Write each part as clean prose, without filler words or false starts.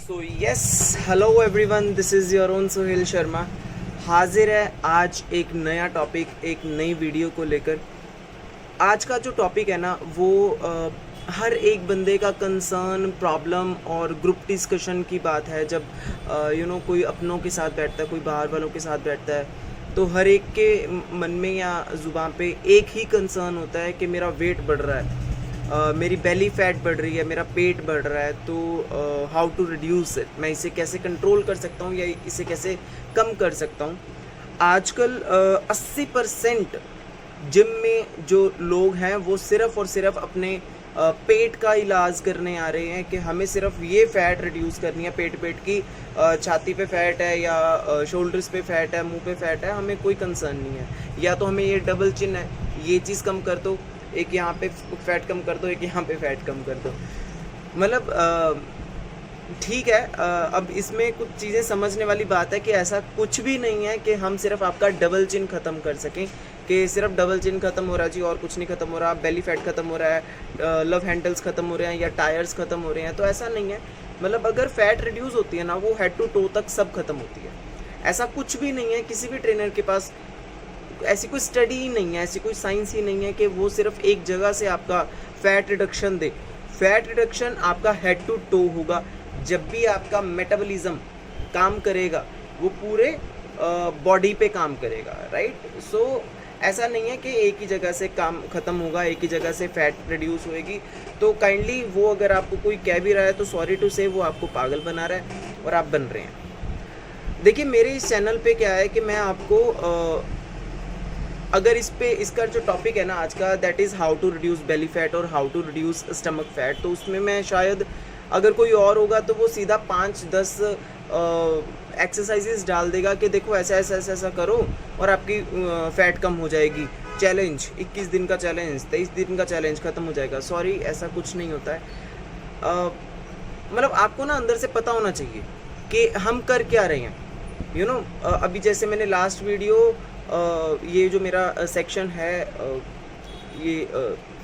So yes, hello everyone, this is your own Sohail Sharma. हाजिर है आज एक नया टॉपिक, एक नई वीडियो को लेकर। आज का जो टॉपिक है ना वो हर एक बंदे का कंसर्न, प्रॉब्लम और ग्रुप डिस्कशन की बात है। जब कोई अपनों के साथ बैठता है, कोई बाहर वालों के साथ बैठता है, तो हर एक के मन में या ज़ुबान पे एक ही कंसर्न होता है कि मेरा वेट बढ़ रहा है, मेरी बेली फैट बढ़ रही है, मेरा पेट बढ़ रहा है। तो हाउ टू रिड्यूस इट, मैं इसे कैसे कंट्रोल कर सकता हूँ या इसे कैसे कम कर सकता हूँ। आजकल 80% जिम में जो लोग हैं वो सिर्फ़ और सिर्फ अपने पेट का इलाज करने आ रहे हैं कि हमें सिर्फ ये फ़ैट रिड्यूस करनी है, पेट की छाती पे फ़ैट है या शोल्डर्स पे फ़ैट है, मुंह पे फ़ैट है, हमें कोई कंसर्न नहीं है। या तो हमें ये डबल चिन है, ये चीज़ कम कर दो, एक यहाँ पे फ़ैट कम कर दो, एक यहाँ पे फ़ैट कम कर दो। मतलब ठीक है, अब इसमें कुछ चीज़ें समझने वाली बात है कि ऐसा कुछ भी नहीं है कि हम सिर्फ आपका डबल चिन ख़त्म कर सकें, कि सिर्फ डबल चिन ख़त्म हो रहा है जी और कुछ नहीं ख़त्म हो रहा, बेली फैट ख़त्म हो रहा है, लव हैंडल्स ख़त्म हो रहे हैं या टायर्स ख़त्म हो रहे हैं। तो ऐसा नहीं है। मतलब अगर फ़ैट रिड्यूस होती है ना, वो हेड टू टो तक सब ख़त्म होती है। ऐसा कुछ भी नहीं है, किसी भी ट्रेनर के पास ऐसी कोई स्टडी ही नहीं है, ऐसी कोई साइंस ही नहीं है कि वो सिर्फ एक जगह से आपका फ़ैट रिडक्शन दे। फ़ैट रिडक्शन आपका हेड टू टो होगा। जब भी आपका मेटाबॉलिज्म काम करेगा वो पूरे बॉडी पे काम करेगा, राइट। सो ऐसा नहीं है कि एक ही जगह से काम ख़त्म होगा, एक ही जगह से फ़ैट रिड्यूस होएगी। तो काइंडली वो अगर आपको कोई कह भी रहा है तो सॉरी टू से वो आपको पागल बना रहा है और आप बन रहे हैं। देखिए, मेरे इस चैनल पे क्या है कि मैं आपको अगर इसका जो टॉपिक है ना आज का, that is how to reduce belly fat और how to reduce stomach fat, तो उसमें मैं शायद अगर कोई और होगा तो वो सीधा 5-10 एक्सरसाइजेस डाल देगा कि देखो ऐसा ऐसा ऐसा ऐसा करो और आपकी फ़ैट कम हो जाएगी। चैलेंज 21 दिन का चैलेंज, 23 दिन का चैलेंज, ख़त्म हो जाएगा। सॉरी, ऐसा कुछ नहीं होता है। मतलब आपको ना अंदर से पता होना चाहिए कि हम कर क्या रहे हैं। अभी जैसे मैंने लास्ट वीडियो, ये जो मेरा सेक्शन है ये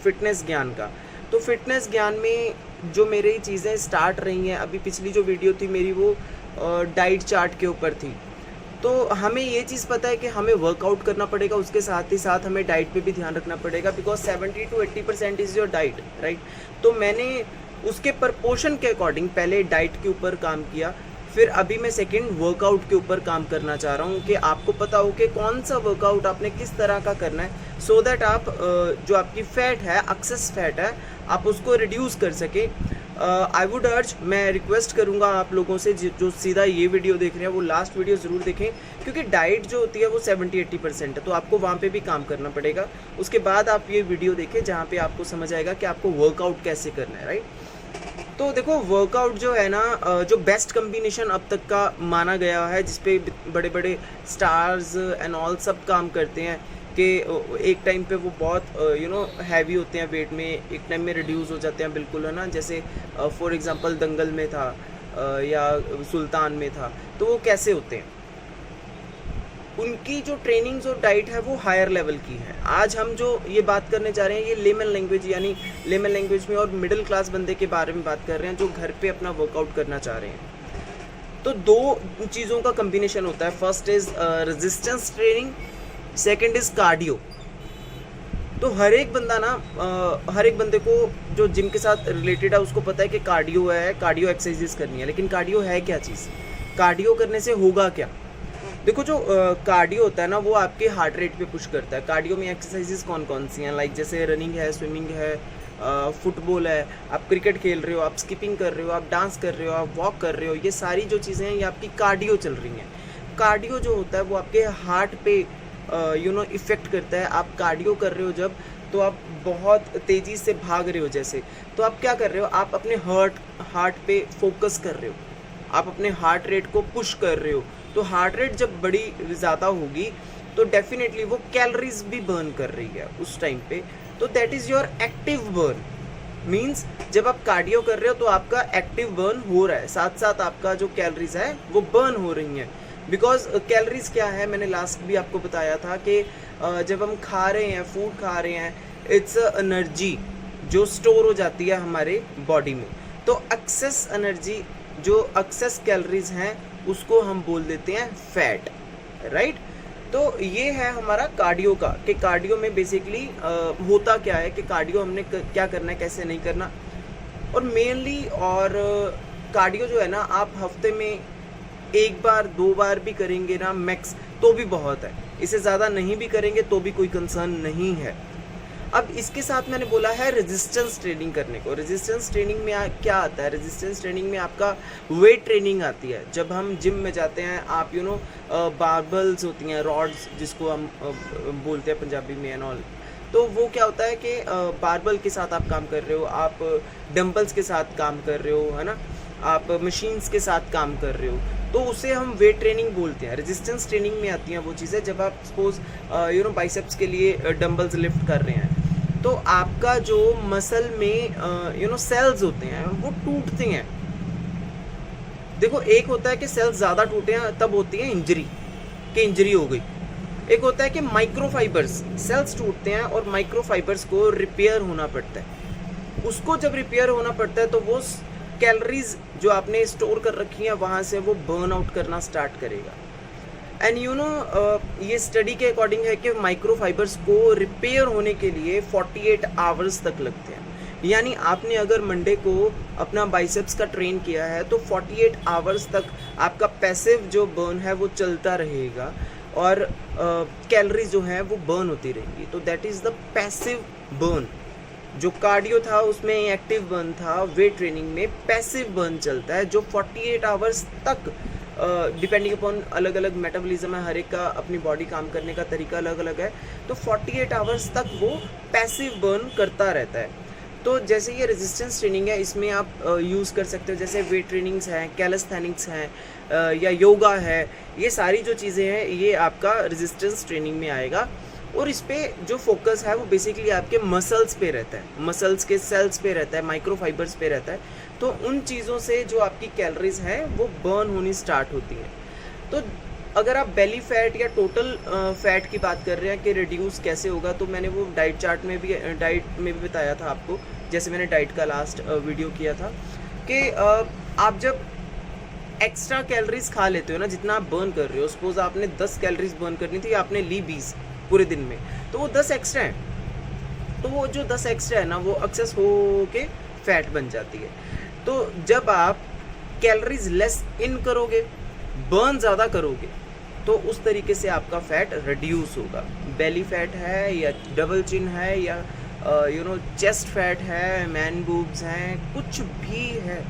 फिटनेस ज्ञान का, तो फिटनेस ज्ञान में जो मेरी चीज़ें स्टार्ट रही हैं, अभी पिछली जो वीडियो थी मेरी वो डाइट चार्ट के ऊपर थी। तो हमें ये चीज़ पता है कि हमें वर्कआउट करना पड़ेगा, उसके साथ ही साथ हमें डाइट पे भी ध्यान रखना पड़ेगा, because 70-80% is your diet, right. तो मैंने उसके प्रपोर्शन के अकॉर्डिंग पहले डाइट के ऊपर काम किया, फिर अभी मैं सेकंड वर्कआउट के ऊपर काम करना चाह रहा हूँ कि आपको पता हो कि कौन सा वर्कआउट आपने किस तरह का करना है, सो दैट आप जो आपकी फ़ैट है, एक्सेस फैट है, आप उसको रिड्यूस कर सके। आई वुड अर्ज, मैं रिक्वेस्ट करूँगा आप लोगों से जो सीधा ये वीडियो देख रहे हैं वो लास्ट वीडियो ज़रूर देखें, क्योंकि डाइट जो होती है वो 70-80% है, तो आपको वहाँ पे भी काम करना पड़ेगा। उसके बाद आप ये वीडियो देखें जहाँ पे आपको समझ आएगा कि आपको वर्कआउट कैसे करना है, राइट। तो देखो, वर्कआउट जो है ना, जो बेस्ट कम्बिनेशन अब तक का माना गया है, जिसपे बड़े बड़े स्टार्स एंड ऑल सब काम करते हैं कि एक टाइम पे वो बहुत हैवी होते हैं वेट में, एक टाइम में रिड्यूस हो जाते हैं बिल्कुल, है ना। जैसे फॉर एग्जांपल दंगल में था या सुल्तान में था, तो वो कैसे होते हैं, उनकी जो ट्रेनिंग्स और डाइट है वो हायर लेवल की है। आज हम जो ये बात करने जा रहे हैं ये लेमन लैंग्वेज, यानी लेमन लैंग्वेज में, और मिडिल क्लास बंदे के बारे में बात कर रहे हैं जो घर पे अपना वर्कआउट करना चाह रहे हैं। तो दो चीज़ों का कम्बिनेशन होता है। First is resistance training, second is cardio. तो हर एक बंदा ना, हर एक बंदे को जो जिम के साथ रिलेटेड है उसको पता है कि कार्डियो है, कार्डियो एक्सरसाइजेस करनी है। लेकिन कार्डियो है क्या चीज़? कार्डियो करने से होगा क्या? देखो, जो कार्डियो होता है ना वो आपके हार्ट रेट पे पुश करता है। कार्डियो में एक्सरसाइजेस कौन कौन सी हैं, लाइक जैसे रनिंग है, स्विमिंग है, फुटबॉल है, आप क्रिकेट खेल रहे हो, आप स्किपिंग कर रहे हो, आप डांस कर रहे हो, आप वॉक कर रहे हो, ये सारी जो चीज़ें हैं ये आपकी कार्डियो चल रही हैं। कार्डियो जो होता है वो आपके हार्ट पे इफ़ेक्ट करता है। आप कार्डियो कर रहे हो जब, तो आप बहुत तेज़ी से भाग रहे हो जैसे, तो आप क्या कर रहे हो, आप अपने हार्ट पे फोकस कर रहे हो, आप अपने हार्ट रेट को पुश कर रहे हो। तो हार्ट रेट जब बड़ी ज़्यादा होगी तो डेफिनेटली वो कैलोरीज भी बर्न कर रही है उस टाइम पे। तो that is your active burn. Means जब आप कार्डियो कर रहे हो तो आपका एक्टिव बर्न हो रहा है, साथ साथ आपका जो कैलोरीज है वो बर्न हो रही हैं। बिकॉज कैलोरीज क्या है, मैंने लास्ट भी आपको बताया था कि जब हम खा रहे हैं, फूड खा रहे हैं, इट्स एनर्जी जो स्टोर हो जाती है हमारे बॉडी में। तो एक्सेस एनर्जी जो एक्सेस कैलोरीज हैं उसको हम बोल देते हैं फैट, राइट। तो ये है हमारा कार्डियो का, कि कार्डियो में बेसिकली होता क्या है, कि कार्डियो हमने क्या करना है, कैसे नहीं करना। और मेनली और कार्डियो जो है ना, आप हफ्ते में 1 बार 2 बार भी करेंगे ना मैक्स, तो भी बहुत है। इससे ज़्यादा नहीं भी करेंगे तो भी कोई कंसर्न नहीं है। अब इसके साथ मैंने बोला है रेजिस्टेंस ट्रेनिंग करने को। रेजिस्टेंस ट्रेनिंग में क्या आता है? रेजिस्टेंस ट्रेनिंग में आपका वेट ट्रेनिंग आती है। जब हम जिम में जाते हैं, आप बारबल्स होती हैं, रॉड्स जिसको हम बोलते हैं पंजाबी में एंड ऑल, तो वो क्या होता है कि बारबल के साथ आप काम कर रहे हो, आप डंबल्स के साथ काम कर रहे हो, है ना, आप मशीन्स के साथ काम कर रहे हो, तो उसे हम वेट ट्रेनिंग बोलते हैं। रेजिस्टेंस ट्रेनिंग में आती हैं वो चीज़ें, जब आप सपोज बाइसेप्स के लिए डंबल्स लिफ्ट कर रहे हैं, तो आपका जो मसल में सेल्स होते हैं वो टूटते हैं। देखो, एक होता है कि सेल्स ज़्यादा टूटे हैं तब होती है इंजरी, कि इंजरी हो गई। एक होता है कि माइक्रोफाइबर्स, सेल्स टूटते हैं और माइक्रोफाइबर्स को रिपेयर होना पड़ता है। उसको जब रिपेयर होना पड़ता है तो वो कैलोरीज जो आपने स्टोर कर रखी हैं वहाँ से वो बर्न आउट करना स्टार्ट करेगा। एंड ये स्टडी के अकॉर्डिंग है कि माइक्रोफाइबर्स को रिपेयर होने के लिए 48 आवर्स तक लगते हैं। यानी आपने अगर मंडे को अपना बाइसेप्स का ट्रेन किया है तो 48 आवर्स तक आपका पैसिव जो बर्न है वो चलता रहेगा और कैलोरीज जो हैं वो बर्न होती रहेंगी। तो that is the passive burn. जो कार्डियो था उसमें एक्टिव बर्न था, वेट ट्रेनिंग में पैसिव बर्न चलता है जो 48 आवर्स तक, डिपेंडिंग अपॉन अलग अलग मेटाबॉलिज्म है, हर एक का अपनी बॉडी काम करने का तरीका अलग अलग है, तो 48 आवर्स तक वो पैसिव बर्न करता रहता है। तो जैसे ये रेजिस्टेंस ट्रेनिंग है, इसमें आप यूज़ कर सकते हो, जैसे वेट ट्रेनिंग्स हैं, कैलिस्थेनिक्स हैं या योगा है, ये सारी जो चीज़ें हैं ये आपका रेजिस्टेंस ट्रेनिंग में आएगा। और इस पे जो फोकस है वो बेसिकली आपके मसल्स पे रहता है, मसल्स के सेल्स पे रहता है, माइक्रोफाइबर्स पे रहता है। तो उन चीज़ों से जो आपकी कैलोरीज हैं वो बर्न होनी स्टार्ट होती हैं। तो अगर आप बेली फैट या टोटल फैट की बात कर रहे हैं कि रिड्यूस कैसे होगा, तो मैंने वो डाइट चार्ट में भी, डाइट में भी बताया था आपको, जैसे मैंने डाइट का लास्ट वीडियो किया था कि आप जब एक्स्ट्रा कैलोरीज खा लेते हो ना, जितना आप बर्न कर रहे हो, सपोज आपने 10 कैलोरीज बर्न करनी थी, आपने ली 20 पूरे दिन में, तो वो 10 एक्स्ट्रा है। तो वो जो 10 एक्स्ट्रा है ना वो एक्सेस हो के फैट बन जाती है। तो जब आप कैलोरीज लेस इन करोगे, बर्न ज़्यादा करोगे, तो उस तरीके से आपका फैट रिड्यूस होगा। बेली फैट है या डबल चिन है या चेस्ट फैट है, मैन बूब्स हैं, कुछ भी है,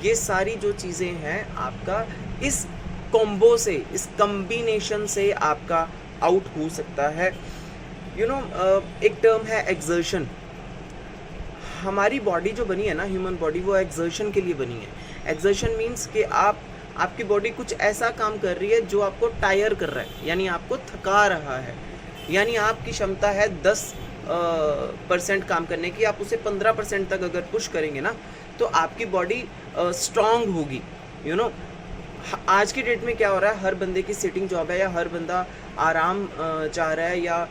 ये सारी जो चीज़ें हैं आपका इस कॉम्बो से, इस कम्बिनेशन से आपका आउट हो सकता है। एक टर्म है एक्सर्शन। हमारी बॉडी जो बनी है ना, ह्यूमन बॉडी, वो एक्सर्शन के लिए बनी है। एक्सर्शन मीन्स कि आपकी बॉडी कुछ ऐसा काम कर रही है जो आपको टायर कर रहा है, यानी आपको थका रहा है। यानी आपकी क्षमता है 10% काम करने की, आप उसे 15% तक अगर पुश करेंगे ना तो आपकी बॉडी स्ट्रांग होगी। आज की डेट में क्या हो रहा है, हर बंदे की सिटिंग जॉब है या हर बंदा आराम चाह रहा है या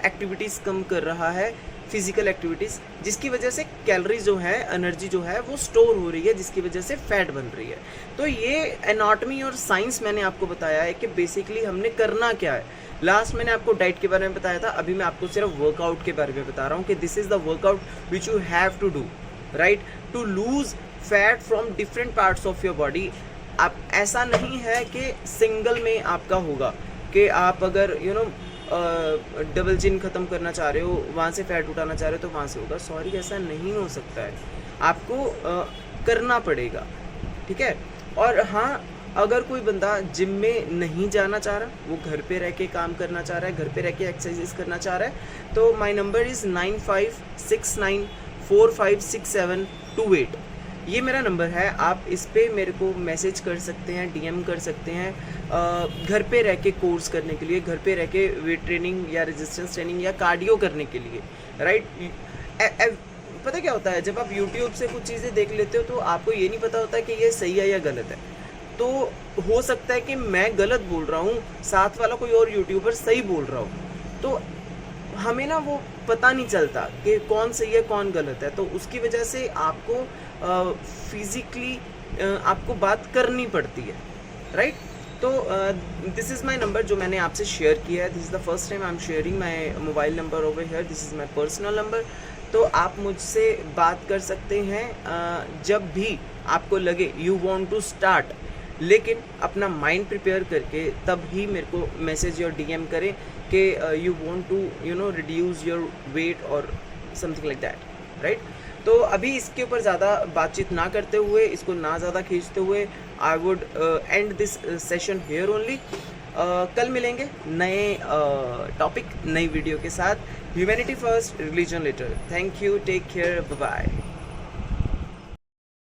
एक्टिविटीज़ कम कर रहा है, फिजिकल एक्टिविटीज़, जिसकी वजह से कैलोरीज जो है, एनर्जी जो है वो स्टोर हो रही है, जिसकी वजह से फैट बन रही है। तो ये एनाटॉमी और साइंस मैंने आपको बताया है कि बेसिकली हमने करना क्या है। लास्ट मैंने आपको डाइट के बारे में बताया था, अभी मैं आपको सिर्फ वर्कआउट के बारे में बता रहा हूँ कि this is the workout which you have to do, right, to lose fat from different parts of your body. आप ऐसा नहीं है कि सिंगल में आपका होगा कि आप अगर डबल चिन ख़त्म करना चाह रहे हो, वहाँ से फैट उठाना चाह रहे हो तो वहाँ से होगा। सॉरी, ऐसा नहीं हो सकता है, आपको करना पड़ेगा, ठीक है। और हाँ, अगर कोई बंदा जिम में नहीं जाना चाह रहा, वो घर पे रह के काम करना चाह रहा है, घर पे रह के एक्सरसाइज करना चाह रहा है, तो माय नंबर इज़ 9569456728। ये मेरा नंबर है, आप इस पे मेरे को मैसेज कर सकते हैं, डीएम कर सकते हैं। घर पे रह के कोर्स करने के लिए, घर पे रह के वेट ट्रेनिंग या रेजिस्टेंस ट्रेनिंग या कार्डियो करने के लिए, राइट। पता क्या होता है, जब आप यूट्यूब से कुछ चीज़ें देख लेते हो तो आपको ये नहीं पता होता कि ये सही है या गलत है। तो हो सकता है कि मैं गलत बोल रहा हूँ, साथ वाला कोई और यूट्यूबर सही बोल रहा हो, तो हमें ना वो पता नहीं चलता कि कौन सही है कौन गलत है। तो उसकी वजह से आपको फिज़िकली आपको बात करनी पड़ती है, राइट? तो दिस इज़ माई नंबर जो मैंने आपसे शेयर किया है. This is the first time I am sharing my mobile number over here. This is my personal number. तो आप मुझसे बात कर सकते हैं जब भी आपको लगे यू वांट टू स्टार्ट, लेकिन अपना माइंड प्रिपेयर करके तब ही मेरे को मैसेज और डीएम करें कि you want to reduce your weight और समथिंग लाइक दैट, राइट? तो अभी इसके ऊपर ज़्यादा बातचीत ना करते हुए, इसको ना ज़्यादा खींचते हुए, I would end this session here only. कल मिलेंगे नए टॉपिक, नई वीडियो के साथ. Humanity first, religion later. Thank you, take care, bye bye.